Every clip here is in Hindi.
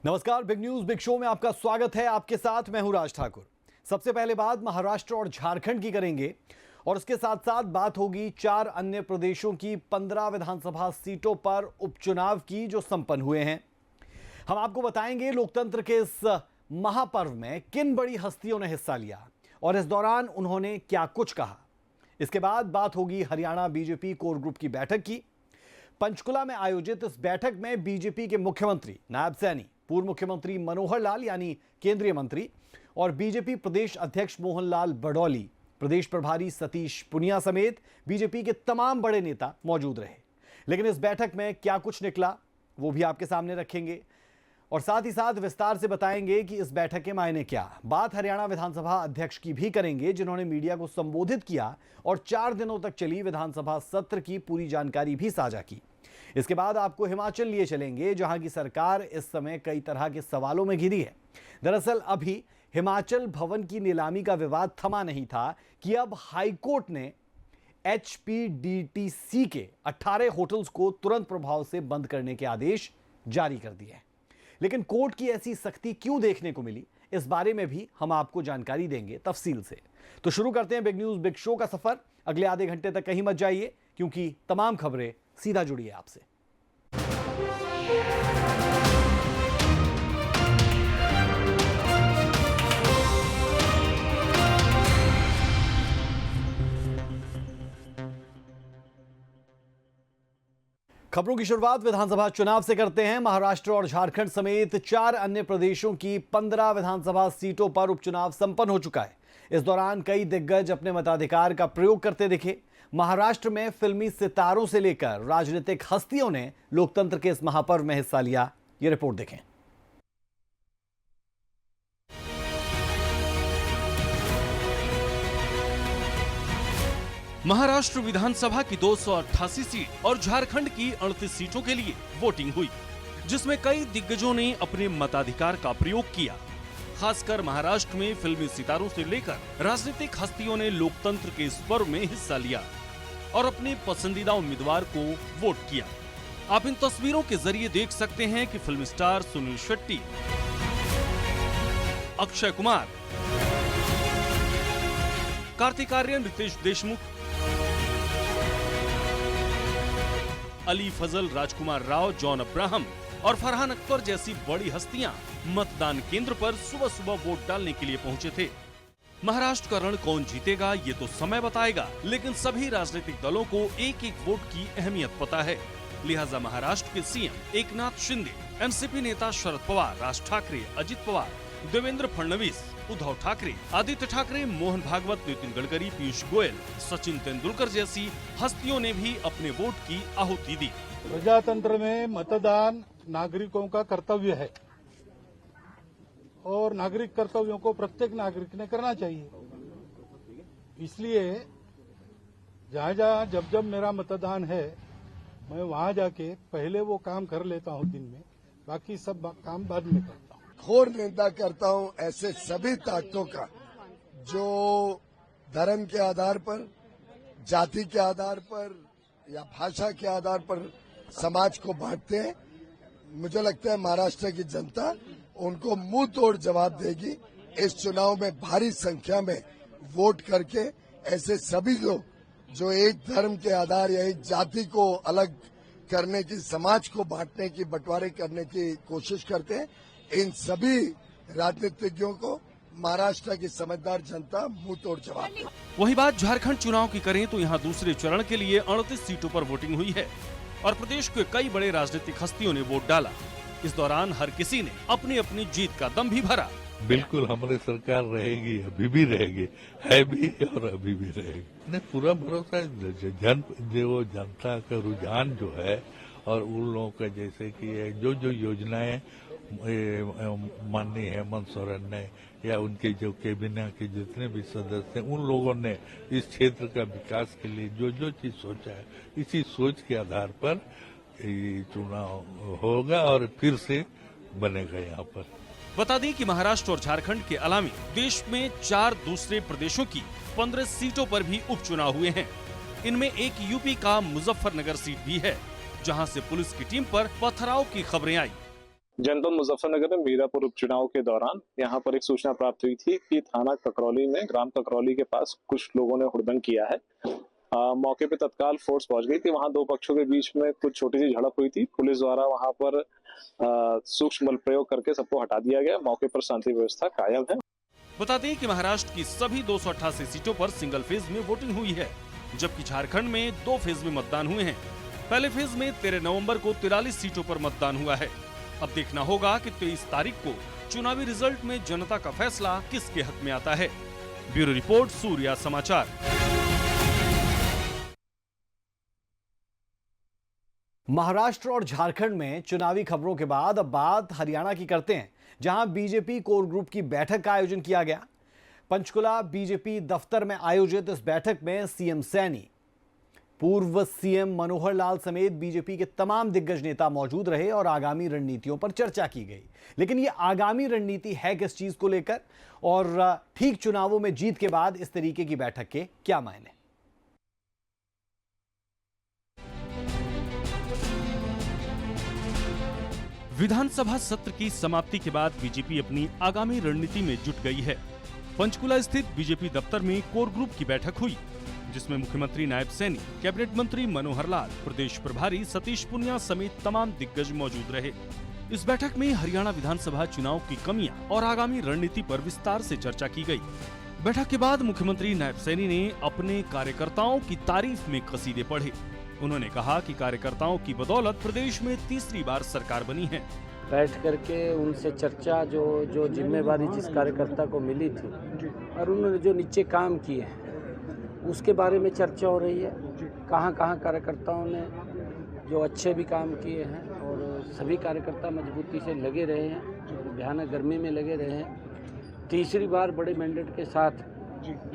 नमस्कार, बिग न्यूज बिग शो में आपका स्वागत है। आपके साथ मैं हूं राज ठाकुर। सबसे पहले बात महाराष्ट्र और झारखंड की करेंगे और उसके साथ साथ बात होगी 4 अन्य प्रदेशों की 15 विधानसभा सीटों पर उपचुनाव की जो संपन्न हुए हैं। हम आपको बताएंगे लोकतंत्र के इस महापर्व में किन बड़ी हस्तियों ने हिस्सा लिया और इस दौरान उन्होंने क्या कुछ कहा। इसके बाद बात होगी हरियाणा बीजेपी कोर ग्रुप की बैठक की। पंचकुला में आयोजित इस बैठक में बीजेपी के मुख्यमंत्री नायब सैनी, पूर्व मुख्यमंत्री मनोहर लाल यानी केंद्रीय मंत्री और बीजेपी प्रदेश अध्यक्ष मोहनलाल बडौली, प्रदेश प्रभारी सतीश पुनिया समेत बीजेपी के तमाम बड़े नेता मौजूद रहे। लेकिन इस बैठक में क्या कुछ निकला वो भी आपके सामने रखेंगे और साथ ही साथ विस्तार से बताएंगे कि इस बैठक के मायने क्या। बात हरियाणा विधानसभा अध्यक्ष की भी करेंगे जिन्होंने मीडिया को संबोधित किया और 4 दिनों तक चली विधानसभा सत्र की पूरी जानकारी भी साझा की। इसके बाद आपको हिमाचल लिए चलेंगे जहां की सरकार इस समय कई तरह के सवालों में घिरी है। दरअसल अभी हिमाचल भवन की नीलामी का विवाद थमा नहीं था कि अब हाईकोर्ट ने HPDTC के 18 होटल्स को तुरंत प्रभाव से बंद करने के आदेश जारी कर दिए हैं। लेकिन कोर्ट की ऐसी सख्ती क्यों देखने को मिली, इस बारे में भी हम आपको जानकारी देंगे तफसील से। तो शुरू करते हैं बिग न्यूज बिग शो का सफर। अगले आधे घंटे तक कहीं मत जाइए क्योंकि तमाम खबरें सीधा जुड़ी है आपसे। खबरों की शुरुआत विधानसभा चुनाव से करते हैं। महाराष्ट्र और झारखंड समेत 4 अन्य प्रदेशों की 15 विधानसभा सीटों पर उपचुनाव संपन्न हो चुका है। इस दौरान कई दिग्गज अपने मताधिकार का प्रयोग करते दिखे। महाराष्ट्र में फिल्मी सितारों से लेकर राजनीतिक हस्तियों ने लोकतंत्र के इस महापर्व में हिस्सा लिया। ये रिपोर्ट देखें। महाराष्ट्र विधानसभा की 288 सीट और झारखंड की 38 सीटों के लिए वोटिंग हुई, जिसमें कई दिग्गजों ने अपने मताधिकार का प्रयोग किया। खासकर महाराष्ट्र में फिल्मी सितारों से लेकर राजनीतिक हस्तियों ने लोकतंत्र के इस पर्व में हिस्सा लिया और अपने पसंदीदा उम्मीदवार को वोट किया। आप इन तस्वीरों के जरिए देख सकते हैं कि फिल्म स्टार सुनील शेट्टी, अक्षय कुमार, कार्तिक आर्यन, रितेश देशमुख, अली फजल, राजकुमार राव, जॉन अब्राहम और फरहान अख्तर जैसी बड़ी हस्तियां मतदान केंद्र पर सुबह सुबह वोट डालने के लिए पहुंचे थे। महाराष्ट्र का रण कौन जीतेगा ये तो समय बताएगा, लेकिन सभी राजनीतिक दलों को एक एक वोट की अहमियत पता है। लिहाजा महाराष्ट्र के सीएम एकनाथ शिंदे, एनसीपी नेता शरद पवार, राज ठाकरे, अजित पवार, देवेंद्र फडणवीस, उद्धव ठाकरे, आदित्य ठाकरे, मोहन भागवत, नितिन गडकरी, पीयूष गोयल, सचिन तेंदुलकर जैसी हस्तियों ने भी अपने वोट की आहुति दी। प्रजातंत्र में मतदान नागरिकों का कर्तव्य है और नागरिक कर्तव्यों को प्रत्येक नागरिक ने करना चाहिए। इसलिए जहां जब मेरा मतदान है मैं वहां जाके पहले वो काम कर लेता हूं दिन में, बाकी सब काम बाद में करता हूं। घोर निंदा करता हूं ऐसे सभी ताकतों का जो धर्म के आधार पर, जाति के आधार पर या भाषा के आधार पर समाज को बांटते हैं। मुझे लगता है महाराष्ट्र की जनता उनको मुंह तोड़ जवाब देगी। इस चुनाव में भारी संख्या में वोट करके ऐसे सभी लोग जो एक धर्म के आधार या एक जाति को अलग करने की, समाज को बांटने की, बंटवारे करने की कोशिश करते हैं, इन सभी राजनीतिज्ञों को महाराष्ट्र की समझदार जनता मुंह तोड़ जवाब देगी। वही बात झारखंड चुनाव की करें तो यहाँ दूसरे चरण के लिए 38 सीटों पर वोटिंग हुई है और प्रदेश के कई बड़े राजनीतिक हस्तियों ने वोट डाला। इस दौरान हर किसी ने अपनी अपनी जीत का दम भी भरा। बिल्कुल हमारी सरकार रहेगी, अभी भी रहेगी, है भी और अभी भी रहेगी। ने पूरा भरोसा जो जनता का रुझान जो है और उन लोगों का, जैसे कि जो योजनाएं माननीय हेमंत सोरेन ने या उनके जो कैबिनेट के जितने भी सदस्य हैं, उन लोगों ने इस क्षेत्र का विकास के लिए जो चीज सोचा है, इसी सोच के आधार पर ये चुनाव होगा और फिर से बनेगा यहाँ पर। बता दें कि महाराष्ट्र और झारखंड के अलावा देश में 4 दूसरे प्रदेशों की 15 सीटों पर भी उपचुनाव हुए हैं। इनमें एक यूपी का मुजफ्फरनगर सीट भी है, जहां से पुलिस की टीम पर पथराव की खबरें आई। जनपद मुजफ्फरनगर में मीरापुर उपचुनाव के दौरान यहाँ पर एक सूचना प्राप्त हुई थी कि थाना ककरौली में ग्राम ककरौली के पास कुछ लोगों ने हुड़दंग किया है। मौके पे तत्काल फोर्स पहुंच गई थी। वहां दो पक्षों के बीच में कुछ छोटी सी झड़प हुई थी। पुलिस द्वारा वहां पर सूक्ष्म बल प्रयोग करके सबको हटा दिया गया। मौके पर शांति व्यवस्था कायम है। बता दें कि महाराष्ट्र की सभी 288 सीटों पर सिंगल फेज में वोटिंग हुई है, जबकि झारखंड में 2 फेज में मतदान हुए हैं। पहले फेज में 13 नवंबर को 43 सीटों पर मतदान हुआ है। अब देखना होगा कि 23 तारीख को चुनावी रिजल्ट में जनता का फैसला किसके हक में आता है। ब्यूरो रिपोर्ट, सूर्या समाचार। महाराष्ट्र और झारखंड में चुनावी खबरों के बाद अब बात हरियाणा की करते हैं, जहां बीजेपी कोर ग्रुप की बैठक का आयोजन किया गया। पंचकुला बीजेपी दफ्तर में आयोजित इस बैठक में सीएम सैनी, पूर्व सीएम मनोहर लाल समेत बीजेपी के तमाम दिग्गज नेता मौजूद रहे और आगामी रणनीतियों पर चर्चा की गई। लेकिन ये आगामी रणनीति है किस चीज को लेकर, और ठीक चुनावों में जीत के बाद इस तरीके की बैठक के क्या मायने? विधानसभा सत्र की समाप्ति के बाद बीजेपी अपनी आगामी रणनीति में जुट गई है। पंचकुला स्थित बीजेपी दफ्तर में कोर ग्रुप की बैठक हुई, जिसमें मुख्यमंत्री नायब सैनी, कैबिनेट मंत्री मनोहर लाल, प्रदेश प्रभारी सतीश पुनिया समेत तमाम दिग्गज मौजूद रहे। इस बैठक में हरियाणा विधानसभा चुनाव की कमियां और आगामी रणनीति पर विस्तार से चर्चा की गई। बैठक के बाद मुख्यमंत्री नायब सैनी ने अपने कार्यकर्ताओं की तारीफ में कसीदे पढ़े। उन्होंने कहा कि कार्यकर्ताओं की बदौलत प्रदेश में तीसरी बार सरकार बनी है। बैठ करके उनसे चर्चा, जो जिम्मेवारी जिस कार्यकर्ता को मिली थी और उन्होंने जो नीचे काम किए हैं उसके बारे में चर्चा हो रही है। कहाँ कार्यकर्ताओं ने जो अच्छे भी काम किए हैं और सभी कार्यकर्ता मजबूती से लगे रहे हैं, भयानक गर्मी में लगे रहे हैं। तीसरी बार बड़े मैंडेट के साथ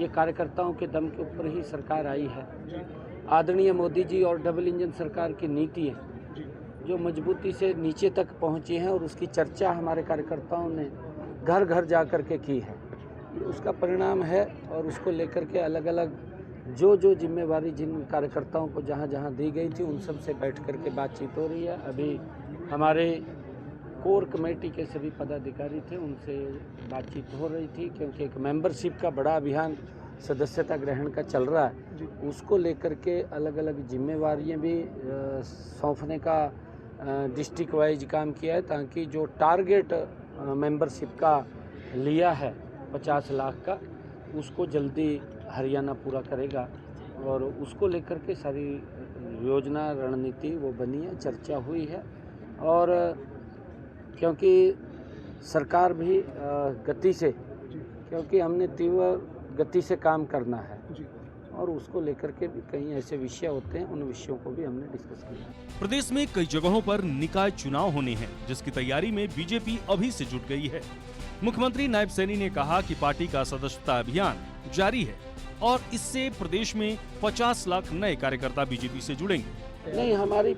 ये कार्यकर्ताओं के दम के ऊपर ही सरकार आई है। आदरणीय मोदी जी और डबल इंजन सरकार की नीति है जो मजबूती से नीचे तक पहुंची है और उसकी चर्चा हमारे कार्यकर्ताओं ने घर घर जा कर के की है। उसका परिणाम है और उसको लेकर के अलग अलग जो जिम्मेवारी जिन कार्यकर्ताओं को जहां जहां दी गई थी उन सब से बैठ कर के बातचीत हो रही है। अभी हमारे कोर कमेटी के सभी पदाधिकारी थे, उनसे बातचीत हो रही थी, क्योंकि एक मेंबरशिप का बड़ा अभियान सदस्यता ग्रहण का चल रहा है। उसको लेकर के अलग अलग जिम्मेवारियां भी सौंपने का डिस्ट्रिक्ट वाइज काम किया है, ताकि जो टारगेट मेंबरशिप का लिया है 50 लाख का, उसको जल्दी हरियाणा पूरा करेगा और उसको लेकर के सारी योजना रणनीति वो बनी है, चर्चा हुई है। और क्योंकि सरकार भी गति से, क्योंकि हमने तीव्र गति से काम करना है और उसको लेकर के भी कई ऐसे विषय होते हैं, उन विषयों को भी हमने डिस्कस किया। प्रदेश में कई जगहों पर निकाय चुनाव होने हैं, जिसकी तैयारी में बीजेपी अभी से जुट गई है। मुख्यमंत्री नायब सैनी ने कहा कि पार्टी का सदस्यता अभियान जारी है और इससे प्रदेश में 50 लाख नए कार्यकर्ता बीजेपी से जुड़ेंगे। नहीं, हमारी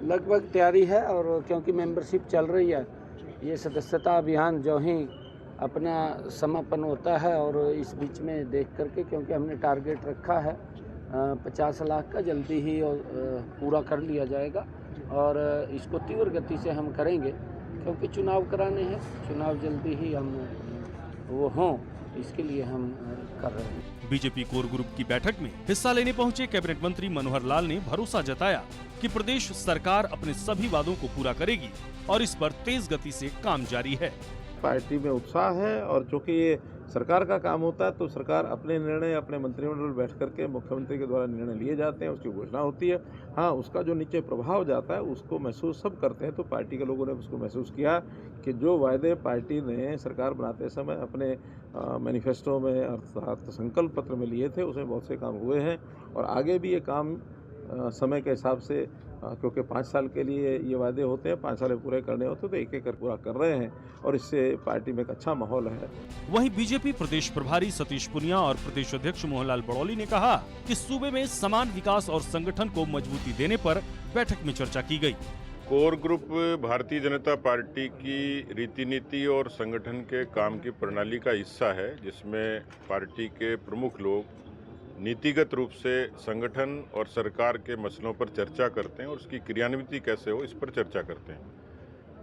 लगभग तैयारी है और क्योंकि मेंबरशिप चल रही है, ये सदस्यता अभियान जो ही अपना समापन होता है और इस बीच में देख करके, क्योंकि हमने टारगेट रखा है 50 लाख का, जल्दी ही पूरा कर लिया जाएगा और इसको तीव्र गति से हम करेंगे, क्योंकि चुनाव कराने हैं, चुनाव जल्दी ही हम वो हों, इसके लिए हम कर रहे हैं। बीजेपी कोर ग्रुप की बैठक में हिस्सा लेने पहुंचे कैबिनेट मंत्री मनोहर लाल ने भरोसा जताया कि प्रदेश सरकार अपने सभी वादों को पूरा करेगी और इस पर तेज गति से काम जारी है। पार्टी में उत्साह है और चूंकि ये सरकार का काम होता है तो सरकार अपने निर्णय अपने मंत्रिमंडल बैठ करके मुख्यमंत्री के द्वारा निर्णय लिए जाते हैं, उसकी घोषणा होती है। हाँ, उसका जो नीचे प्रभाव जाता है उसको महसूस सब करते हैं। तो पार्टी के लोगों ने उसको महसूस किया कि जो वायदे पार्टी ने सरकार बनाते समय अपने मैनिफेस्टो में अर्थात संकल्प पत्र में लिए थे, उसमें बहुत से काम हुए हैं और आगे भी ये काम समय के हिसाब से, क्योंकि 5 साल के लिए ये वादे होते हैं, 5 साल पूरे करने होते हैं, तो एक एक कर पूरा कर रहे हैं और इससे पार्टी में एक अच्छा माहौल है। वहीं बीजेपी प्रदेश प्रभारी सतीश पुनिया और प्रदेश अध्यक्ष मोहनलाल बड़ौली ने कहा कि सूबे में समान विकास और संगठन को मजबूती देने पर बैठक में चर्चा की गई। Core group Bharatiya Janata party की रीति नीति और संगठन के काम की प्रणाली का हिस्सा है, जिसमें पार्टी के प्रमुख लोग नीतिगत रूप से संगठन और सरकार के मसलों पर चर्चा करते हैं और उसकी क्रियान्विति कैसे हो इस पर चर्चा करते हैं।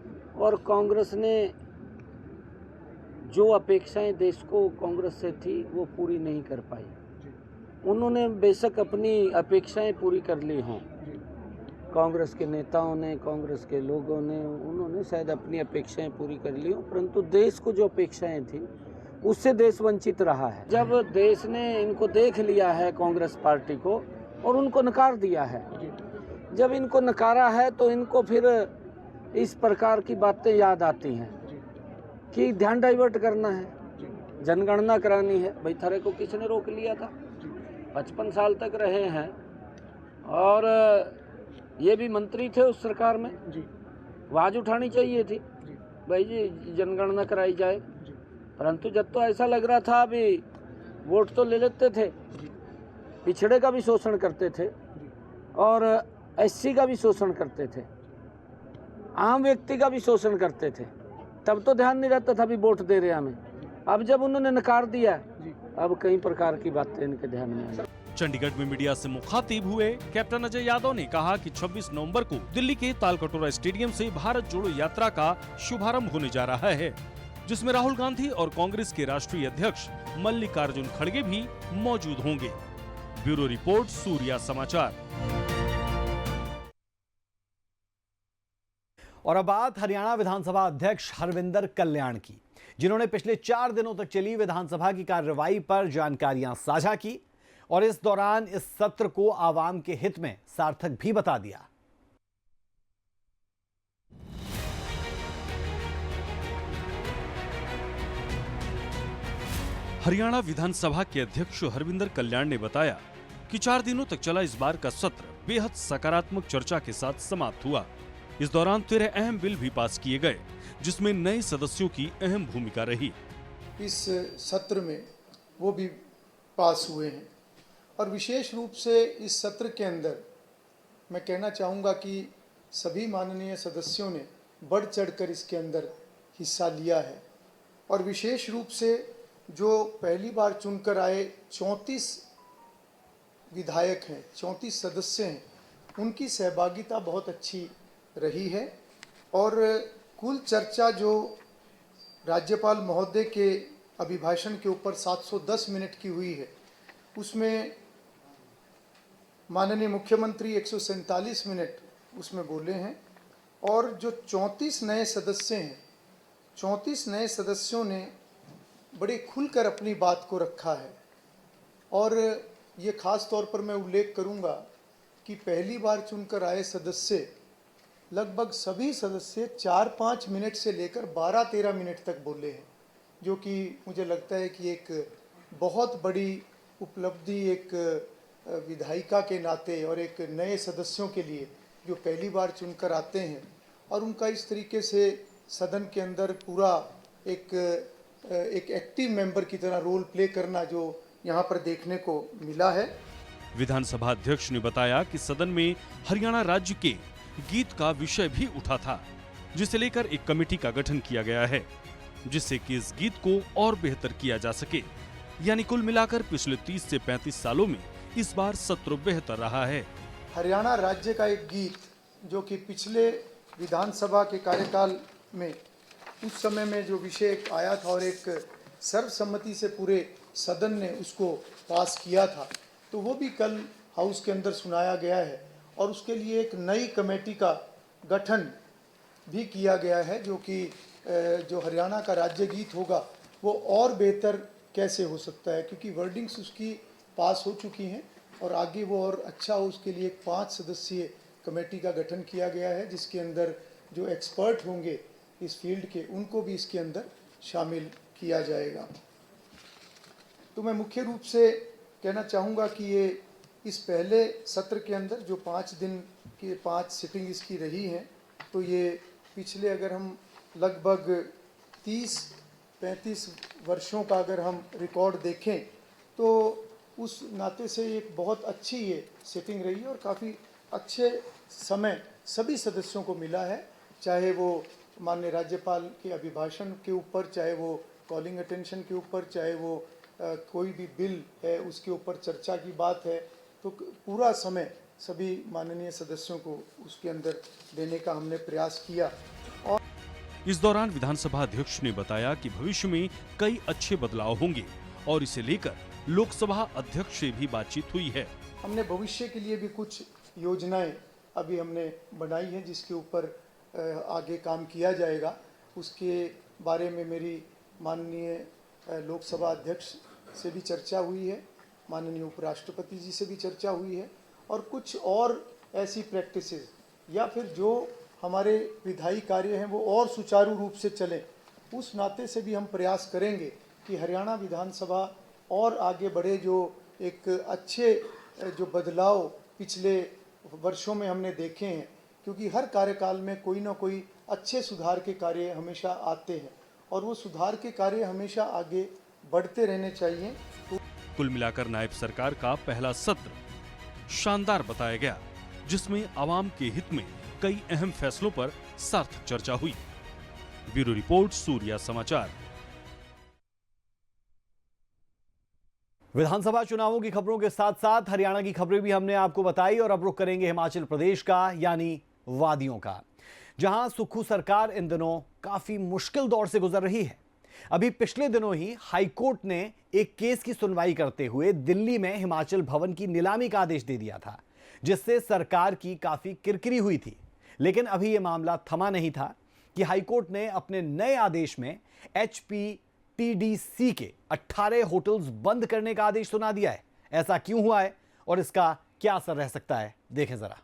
और कांग्रेस ने जो अपेक्षाएं देश को कांग्रेस से थी वो पूरी नहीं कर पाई। उन्होंने बेशक अपनी अपेक्षाएं पूरी कर ली हों, कांग्रेस के नेताओं ने, कांग्रेस के लोगों ने, उन्होंने शायद अपनी अपेक्षाएं पूरी कर ली हों, परंतु देश को जो अपेक्षाएं थी उससे देश वंचित रहा है। जब देश ने इनको देख लिया है कांग्रेस पार्टी को और उनको नकार दिया है, जब इनको नकारा है तो इनको फिर इस प्रकार की बातें याद आती हैं कि ध्यान डाइवर्ट करना है, जनगणना करानी है। भाई थारे को किसने रोक लिया था? 55 साल तक रहे हैं और ये भी मंत्री थे उस सरकार में, आवाज उठानी चाहिए थी भाई जी जनगणना कराई जाए। परंतु जब तो ऐसा लग रहा था अभी वोट तो ले लेते थे, पिछड़े का भी शोषण करते थे और एससी का भी शोषण करते थे, आम व्यक्ति का भी शोषण करते थे, तब तो ध्यान नहीं रहता था भी वोट दे रहे हमें। अब जब उन्होंने नकार दिया, अब कई प्रकार की बातें इनके ध्यान में आई। चंडीगढ़ में मीडिया से मुखातिब हुए कैप्टन अजय यादव ने कहा कि 26 नवंबर को दिल्ली के तालकटोरा स्टेडियम से भारत जोड़ो यात्रा का शुभारंभ होने जा रहा है, जिसमें राहुल गांधी और कांग्रेस के राष्ट्रीय अध्यक्ष मल्लिकार्जुन खड़गे भी मौजूद होंगे। ब्यूरो रिपोर्ट, सूर्या समाचार। और अब बात हरियाणा विधानसभा अध्यक्ष हरविंदर कल्याण की, जिन्होंने पिछले 4 दिनों तक चली विधानसभा की कार्रवाई पर जानकारियां साझा की और इस दौरान इस सत्र को आवाम के हित में सार्थक भी बता दिया। हरियाणा विधानसभा के अध्यक्ष हरविंदर कल्याण ने बताया कि 4 दिनों तक चला इस बार का सत्र बेहद सकारात्मक चर्चा के साथ समाप्त हुआ। इस दौरान 13 अहम बिल भी पास किए गए, जिसमें नए सदस्यों की अहम भूमिका रही। इस सत्र में वो भी पास हुए हैं और विशेष रूप से इस सत्र के अंदर मैं कहना चाहूँगा कि सभी माननीय सदस्यों ने बढ़ चढ़कर इसके अंदर हिस्सा लिया है और विशेष रूप से जो पहली बार चुनकर आए 34 विधायक हैं, 34 सदस्य हैं, उनकी सहभागिता बहुत अच्छी रही है और कुल चर्चा जो राज्यपाल महोदय के अभिभाषण के ऊपर 710 मिनट की हुई है, उसमें माननीय मुख्यमंत्री 147 मिनट उसमें बोले हैं और जो 34 नए सदस्य हैं, 34 नए सदस्यों ने बड़े खुलकर अपनी बात को रखा है और ये खास तौर पर मैं उल्लेख करूंगा कि पहली बार चुनकर आए सदस्य लगभग सभी सदस्य 4-5 मिनट से लेकर 12-13 मिनट तक बोले हैं, जो कि मुझे लगता है कि एक बहुत बड़ी उपलब्धि एक विधायिका के नाते और एक नए सदस्यों के लिए जो पहली बार चुनकर आते हैं और उनका इस तरीके से सदन के अंदर पूरा एक एक्टिव मेंबर की तरह रोल प्ले करना जो यहाँ पर देखने को मिला है। विधानसभा अध्यक्ष ने बताया कि सदन में हरियाणा राज्य के गीत का विषय भी उठा था, जिसे लेकर एक कमेटी का गठन किया गया है, जिससे कि इस गीत को और बेहतर किया जा सके। यानी कुल मिलाकर पिछले 30 से 35 सालों में इस बार सत्र बेहतर रहा है। हरियाणा राज्य का एक गीत जो कि पिछले विधानसभा के कार्यकाल में उस समय में जो विषय आया था और एक सर्वसम्मति से पूरे सदन ने उसको पास किया था, तो वो भी कल हाउस के अंदर सुनाया गया है और उसके लिए एक नई कमेटी का गठन भी किया गया है, जो कि जो हरियाणा का राज्य गीत होगा वो और बेहतर कैसे हो सकता है, क्योंकि वर्डिंग्स उसकी पास हो चुकी हैं और आगे वो और अच्छा हो, उसके लिए एक 5 सदस्यीय कमेटी का गठन किया गया है, जिसके अंदर जो एक्सपर्ट होंगे इस फील्ड के उनको भी इसके अंदर शामिल किया जाएगा। तो मैं मुख्य रूप से कहना चाहूँगा कि ये इस पहले सत्र के अंदर जो 5 दिन की 5 सिटिंग इसकी रही हैं, तो ये पिछले अगर हम लगभग 30-35 वर्षों का अगर हम रिकॉर्ड देखें तो उस नाते से एक बहुत अच्छी ये सिटिंग रही है और काफ़ी अच्छे समय सभी सदस्यों को मिला है, चाहे वो माननीय राज्यपाल के अभिभाषण के ऊपर, चाहे वो कॉलिंग अटेंशन के ऊपर, चाहे वो कोई भी बिल है उसके ऊपर चर्चा की बात है, तो पूरा समय सभी माननीय सदस्यों को उसके अंदर देने का हमने प्रयास किया। और इस दौरान विधानसभा अध्यक्ष ने बताया कि भविष्य में कई अच्छे बदलाव होंगे और इसे लेकर लोकसभा अध्यक्ष से भी बातचीत हुई है। हमने भविष्य के लिए भी कुछ योजनाएं अभी हमने बनाई हैं जिसके ऊपर आगे काम किया जाएगा। उसके बारे में मेरी माननीय लोकसभा अध्यक्ष से भी चर्चा हुई है, माननीय उपराष्ट्रपति जी से भी चर्चा हुई है और कुछ और ऐसी प्रैक्टिसेस या फिर जो हमारे विधायी कार्य हैं वो और सुचारू रूप से चलें, उस नाते से भी हम प्रयास करेंगे कि हरियाणा विधानसभा और आगे बढ़े। जो एक अच्छे जो बदलाव पिछले वर्षों में हमने देखे हैं, क्योंकि हर कार्यकाल में कोई ना कोई अच्छे सुधार के कार्य हमेशा आते हैं और वो सुधार के कार्य हमेशा आगे बढ़ते रहने चाहिए। कुल मिलाकर नायब सरकार का पहला सत्र शानदार बताया गया, जिसमें आवाम के हित में कई अहम फैसलों पर सार्थक चर्चा हुई। ब्यूरो रिपोर्ट, सूर्या समाचार। विधानसभा चुनावों की खबरों के साथ साथ हरियाणा की खबरें भी हमने आपको बताई और अब रुख करेंगे हिमाचल प्रदेश का, यानी वादियों का, जहां सुक्खू सरकार इन दिनों काफी मुश्किल दौर से गुजर रही है। अभी पिछले दिनों ही हाईकोर्ट ने एक केस की सुनवाई करते हुए दिल्ली में हिमाचल भवन की नीलामी का आदेश दे दिया था, जिससे सरकार की काफी किरकिरी हुई थी। लेकिन अभी यह मामला थमा नहीं था कि हाईकोर्ट ने अपने नए आदेश में HPTDC के 18 होटल्स बंद करने का आदेश सुना दिया है। ऐसा क्यों हुआ है और इसका क्या असर रह सकता है, देखें जरा।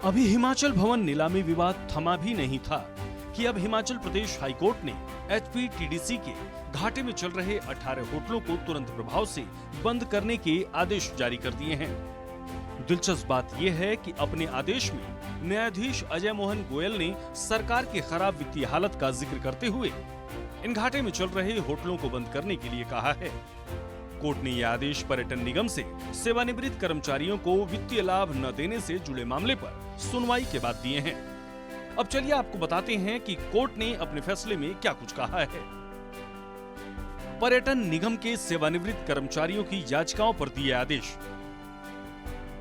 अभी हिमाचल भवन नीलामी विवाद थमा भी नहीं था कि अब हिमाचल प्रदेश हाईकोर्ट ने HPTDC के घाटे में चल रहे 18 होटलों को तुरंत प्रभाव से बंद करने के आदेश जारी कर दिए हैं। दिलचस्प बात यह है कि अपने आदेश में न्यायाधीश अजय मोहन गोयल ने सरकार की खराब वित्तीय हालत का जिक्र करते हुए इन घाटे में चल रहे होटलों को बंद करने के लिए कहा है। कोर्ट ने यह आदेश पर्यटन निगम से सेवानिवृत्त कर्मचारियों को वित्तीय लाभ न देने से जुड़े मामले पर सुनवाई के बाद दिए हैं। अब चलिए आपको बताते हैं कि कोर्ट ने अपने फैसले में क्या कुछ कहा है। पर्यटन निगम के सेवानिवृत्त कर्मचारियों की याचिकाओं पर दिए आदेश।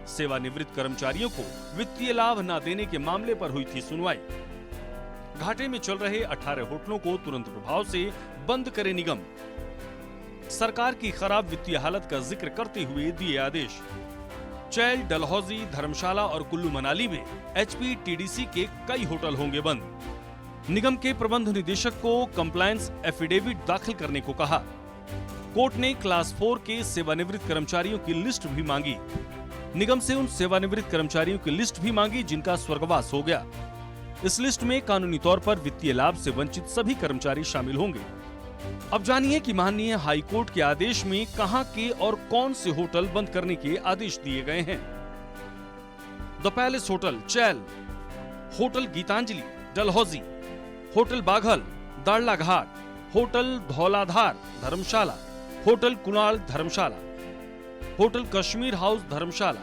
सेवानिवृत्त कर्मचारियों को वित्तीय लाभ न देने के मामले पर हुई थी सुनवाई। घाटे में चल रहे 18 होटलों को तुरंत प्रभाव से बंद करे निगम। सरकार की खराब वित्तीय हालत का जिक्र करते हुए दिए आदेश। चैल, डलहौजी, धर्मशाला और कुल्लू मनाली में HPTDC के कई होटल होंगे बंद। निगम के प्रबंध निदेशक को कंप्लायंस एफिडेविट दाखिल करने को कहा। कोर्ट ने क्लास 4 के सेवानिवृत्त कर्मचारियों की लिस्ट भी मांगी। निगम से उन सेवानिवृत्त कर्मचारियों की लिस्ट भी मांगी जिनका स्वर्गवास हो गया। इस लिस्ट में कानूनी तौर पर वित्तीय लाभ से वंचित सभी कर्मचारी शामिल होंगे। अब जानिए कि माननीय हाईकोर्ट के आदेश में कहां के और कौन से होटल बंद करने के आदेश दिए गए हैं। The palace hotel, Chail, hotel Geetanjali, Dalhousie, hotel Baghal, Darla Ghat, hotel Dhauladhar, Dharamshala, hotel Kunal, Dharamshala, hotel Kashmir house, Dharamshala,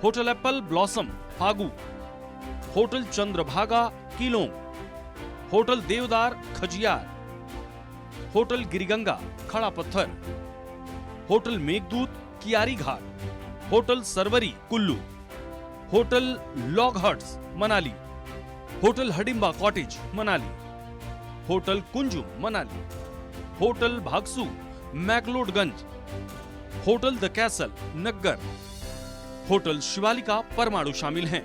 hotel apple blossom, Phagu, hotel Chandrabhaga, Keylong, hotel Devdar, Khajjiar, hotel Giriganga, Khada Patthar, hotel Meghdoot, Kiyari Ghat, hotel Sarvari, Kullu, hotel log huts, Manali, hotel Hadimba cottage, Manali, hotel Kunzum, Manali, hotel Bhagsu, McLeodganj, hotel the castle, Naggar, hotel Shivalika, Parwanoo शामिल हैं।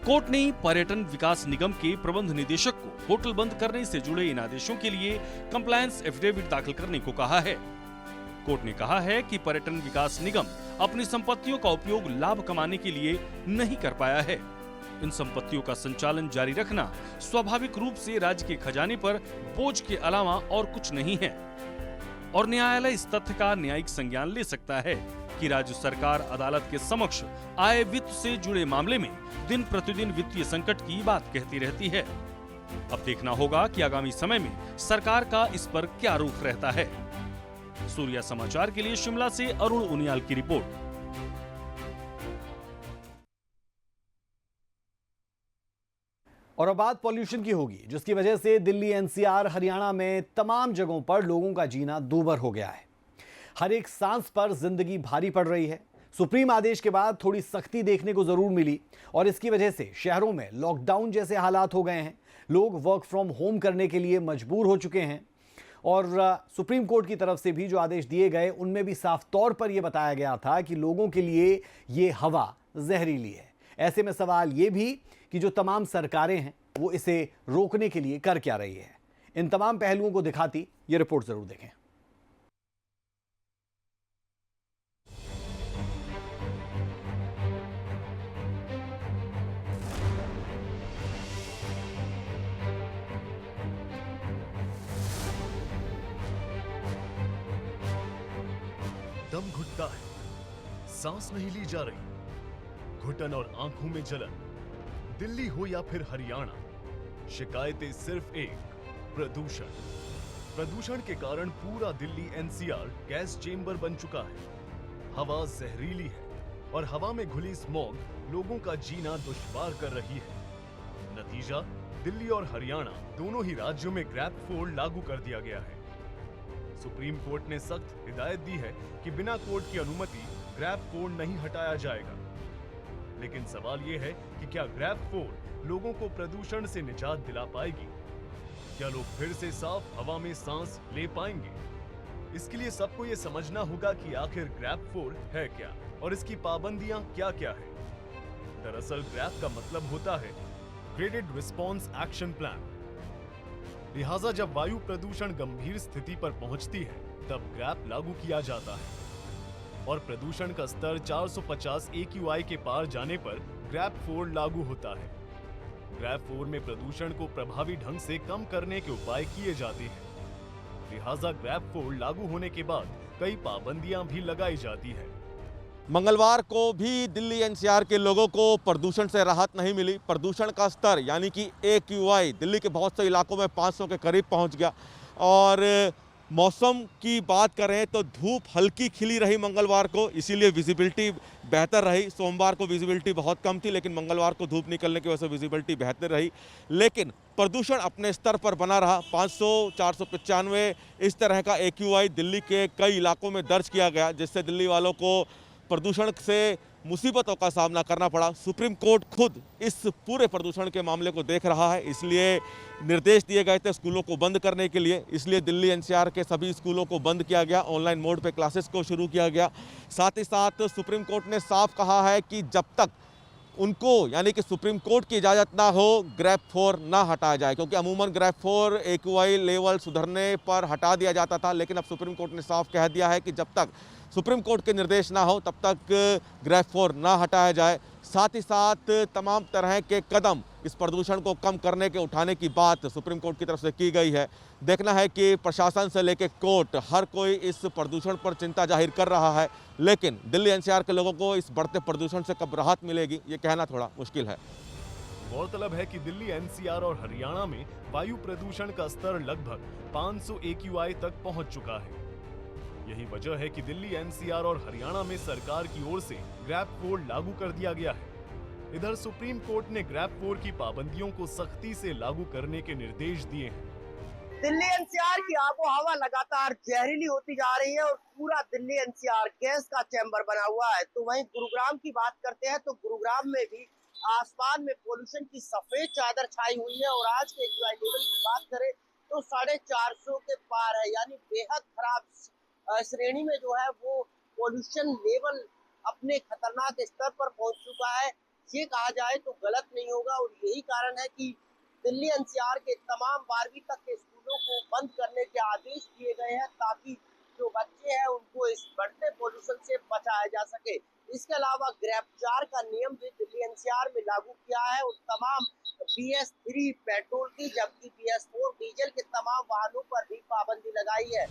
कोर्ट ने पर्यटन विकास निगम के प्रबंध निदेशक को होटल बंद करने से जुड़े इन आदेशों के लिए कंप्लायंस एफिडेविट दाखिल करने को कहा है। कोर्ट ने कहा है कि पर्यटन विकास निगम अपनी संपत्तियों का उपयोग लाभ कमाने के लिए नहीं कर पाया है। इन संपत्तियों का संचालन जारी रखना स्वाभाविक रूप से राज्य के खजाने पर बोझ के अलावा और कुछ नहीं है और न्यायालय इस तथ्य का न्यायिक संज्ञान ले सकता है कि राज्य सरकार अदालत के समक्ष आय वित्त से जुड़े मामले में दिन प्रतिदिन वित्तीय संकट की बात कहती रहती है। अब देखना होगा कि आगामी समय में सरकार का इस पर क्या रुख रहता है। सूर्या समाचार के लिए शिमला से अरुण उनियाल की रिपोर्ट। और अब बात पॉल्यूशन की होगी, जिसकी वजह से दिल्ली, एनसीआर, हरियाणा में तमाम जगहों पर लोगों का जीना दूभर हो गया है। हर एक सांस पर जिंदगी भारी पड़ रही है। सुप्रीम आदेश के बाद थोड़ी सख्ती देखने को जरूर मिली और इसकी वजह से शहरों में लॉकडाउन जैसे हालात हो गए हैं। लोग वर्क फ्रॉम होम करने के लिए मजबूर हो चुके हैं और सुप्रीम कोर्ट की तरफ से भी जो आदेश दिए गए उनमें भी साफ तौर पर यह बताया गया था कि लोगों के लिए ये हवा जहरीली है। ऐसे में सवाल ये भी कि जो तमाम सरकारें हैं वो इसे रोकने के लिए कर क्या रही है। इन तमाम पहलुओं को दिखाती ये रिपोर्ट जरूर देखें। दम घुटता है, सांस नहीं ली जा रही, घुटन और आंखों में जलन। दिल्ली हो या फिर हरियाणा, शिकायतें सिर्फ एक, प्रदूषण। प्रदूषण के कारण पूरा दिल्ली एनसीआर गैस चेंबर बन चुका है। हवा जहरीली है और हवा में घुली स्मॉग लोगों का जीना दुश्वार कर रही है। नतीजा, दिल्ली और हरियाणा दोनों ही राज्यों में ग्रैब 4 लागू कर दिया गया है। सुप्रीम कोर्ट ने सख्त हिदायत दी है कि बिना कोर्ट की अनुमति ग्रैब 4 नहीं हटाया जाएगा। लेकिन सवाल यह है कि क्या ग्रैब 4 लोगों को प्रदूषण से निजात दिला पाएगी? क्या लोग फिर से साफ हवा में सांस ले पाएंगे? इसके लिए सबको यह समझना होगा कि आखिर ग्रैब 4 है क्या और इसकी पाबंदियां क्या-क्या है। दरअसल ग्रैब का मतलब होता है ग्रेडेड रिस्पॉन्स एक्शन प्लान। लिहाजा जब वायु प्रदूषण गंभीर स्थिति पर पहुंचती है तब ग्रैब लागू किया जाता है और प्रदूषण का स्तर 450 AQI के पार जाने पर ग्रैब 4 लागू होता है। ग्रैब 4 में प्रदूषण को प्रभावी ढंग से कम करने के उपाय किए जाते हैं। लिहाजा ग्रैब 4 लागू होने के बाद कई पाबंदियां भी लगाई जाती है। मंगलवार को भी दिल्ली एनसीआर के लोगों को प्रदूषण से राहत नहीं मिली। प्रदूषण का स्तर यानी कि AQI दिल्ली के बहुत से इलाकों में 500 के करीब पहुंच गया। और मौसम की बात करें तो धूप हल्की खिली रही मंगलवार को, इसीलिए विजिबिलिटी बेहतर रही। सोमवार को विजिबिलिटी बहुत कम थी, लेकिन मंगलवार को धूप निकलने की वजह से विजिबिलिटी बेहतर रही। लेकिन प्रदूषण अपने स्तर पर बना रहा। 500, 495 इस तरह का AQI दिल्ली के कई इलाकों में दर्ज किया गया, जिससे दिल्ली वालों को प्रदूषण से मुसीबतों का सामना करना पड़ा। सुप्रीम कोर्ट खुद इस पूरे प्रदूषण के मामले को देख रहा है, इसलिए निर्देश दिए गए थे स्कूलों को बंद करने के लिए। इसलिए दिल्ली एनसीआर के सभी स्कूलों को बंद किया गया, ऑनलाइन मोड पे क्लासेस को शुरू किया गया। साथ ही साथ सुप्रीम कोर्ट ने साफ कहा है कि जब तक उनको यानी कि सुप्रीम कोर्ट की इजाज़त ना हो ग्रैब 4 ना हटाया जाए, क्योंकि अमूमन ग्रैब 4 AQI लेवल सुधरने पर हटा दिया जाता था। लेकिन अब सुप्रीम कोर्ट ने साफ कह दिया है कि जब तक सुप्रीम कोर्ट के निर्देश ना हो तब तक ग्रैब 4 ना हटाया जाए। साथ ही साथ तमाम तरह के कदम इस प्रदूषण को कम करने के उठाने की बात सुप्रीम कोर्ट की तरफ से की गई है। देखना है कि प्रशासन से लेकर कोर्ट हर कोई इस प्रदूषण पर चिंता जाहिर कर रहा है, लेकिन दिल्ली एनसीआर के लोगों को इस बढ़ते प्रदूषण से कब राहत मिलेगी ये कहना थोड़ा मुश्किल है। गौरतलब है कि दिल्ली एनसीआर और हरियाणा में वायु प्रदूषण का स्तर लगभग 500 AQI तक पहुंच चुका है। यही वजह है कि दिल्ली एनसीआर और हरियाणा में सरकार की ओर से ग्रैब 4 लागू कर दिया गया है। इधर सुप्रीम कोर्ट ने ग्रैब 4 की पाबंदियों को सख्ती से लागू करने के निर्देश दिए हैं। दिल्ली एनसीआर की आबो हवा लगातार जहरीली होती जा रही है और पूरा दिल्ली एनसीआर गैस का चैम्बर बना हुआ है। तो वहीं गुरुग्राम की बात करते हैं तो गुरुग्राम में भी आसमान में पोल्यूशन की सफेद चादर छाई हुई है और आज के AQI लेवल की बात करें तो 450 के पार है, यानी बेहद खराब श्रेणी में जो है वो पोल्यूशन लेवल अपने खतरनाक स्तर पर पहुंच चुका है। ये कहा जाए तो गलत नहीं होगा और यही कारण है कि दिल्ली एनसीआर के तमाम 12वीं तक के स्कूलों को बंद करने के आदेश दिए गए हैं ताकि जो बच्चे हैं उनको इस बढ़ते पोल्यूशन से बचाया जा सके। इसके अलावा ग्रैब 4 का नियम भी दिल्ली एनसीआर में लागू किया है और तमाम BS3 पेट्रोल की जबकि BS4 डीजल के तमाम वाहनों पर भी पाबंदी लगाई है।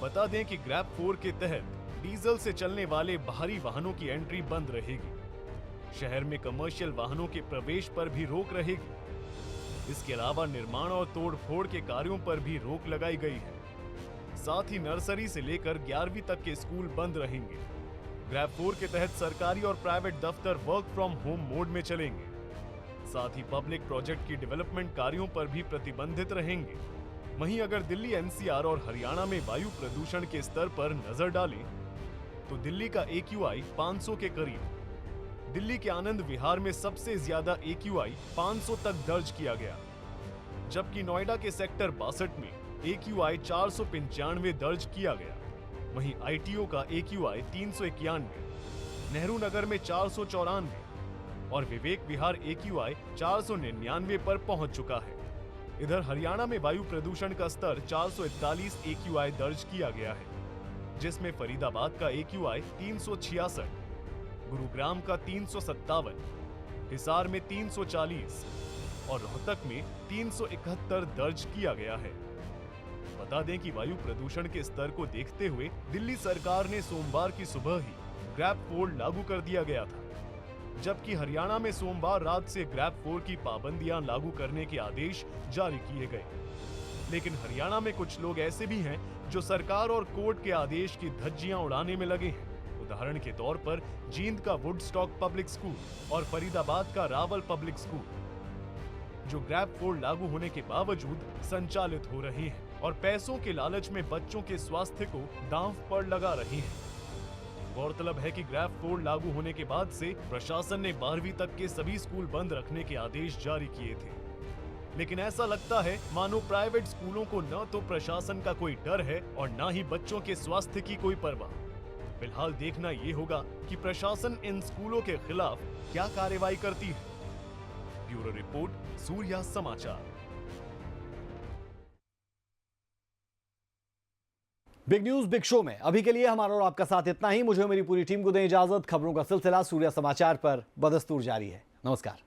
बता दें कि ग्रैब 4 के तहत डीजल से चलने वाले बाहरी वाहनों की एंट्री बंद रहेगी। शहर में कमर्शियल वाहनों के प्रवेश पर भी रोक रहेगी। इसके अलावा निर्माण और तोड़-फोड़ के कार्यों पर भी रोक लगाई गई है। साथ ही नर्सरी से लेकर 11वीं तक के स्कूल बंद रहेंगे। ग्रैब 4 के तहत सरकारी और प्राइवेट दफ्तर वर्क फ्रॉम होम मोड में चलेंगे। साथ ही पब्लिक प्रोजेक्ट की डेवलपमेंट कार्यों पर भी प्रतिबंधित रहेंगे। वहीं अगर दिल्ली एनसीआर और हरियाणा में वायु प्रदूषण के स्तर पर नजर डालें तो दिल्ली का AQI 500 के करीब। दिल्ली के आनंद विहार में सबसे ज्यादा AQI 500 तक दर्ज किया गया, जबकि नोएडा के सेक्टर 62 में AQI 495 दर्ज किया गया। वहीं ITO का AQI 391, नेहरू नगर में 494 और विवेक विहार AQI 499 पर पहुंच चुका है। इधर हरियाणा में वायु प्रदूषण का स्तर 441 AQI दर्ज किया गया है, जिसमें फरीदाबाद का AQI 366, गुरुग्राम का 357, हिसार में 340 और रोहतक में 371 दर्ज किया गया है। बता दें कि वायु प्रदूषण के स्तर को देखते हुए दिल्ली सरकार ने सोमवार की सुबह ही ग्रैब 4 लागू कर दिया गया था, जबकि हरियाणा में सोमवार रात से ग्रैब 4 की पाबंदियां लागू करने के आदेश जारी किए गए। लेकिन हरियाणा में कुछ लोग ऐसे भी हैं जो सरकार और कोर्ट के आदेश की धज्जियां उड़ाने में लगे हैं। उदाहरण के तौर पर जींद का वुडस्टॉक पब्लिक स्कूल और फरीदाबाद का रावल पब्लिक स्कूल, जो ग्रैब 4 लागू होने के बावजूद संचालित हो रहे हैं और पैसों के लालच में बच्चों के स्वास्थ्य को दांव पर लगा रहे हैं। गौरतलब है कि ग्रैब 4 लागू होने के बाद से प्रशासन ने 12वीं तक के सभी स्कूल बंद रखने के आदेश जारी किए थे, लेकिन ऐसा लगता है मानो प्राइवेट स्कूलों को न तो प्रशासन का कोई डर है और न ही बच्चों के स्वास्थ्य की कोई परवाह। फिलहाल देखना ये होगा कि प्रशासन इन स्कूलों के खिलाफ क्या कार्रवाई करती है। ब्यूरो रिपोर्ट, सूर्या समाचार। बिग न्यूज बिग शो में अभी के लिए हमारा और आपका साथ इतना ही। मुझे मेरी पूरी टीम को दें इजाजत। खबरों का सिलसिला सूर्या समाचार पर बदस्तूर जारी है। नमस्कार।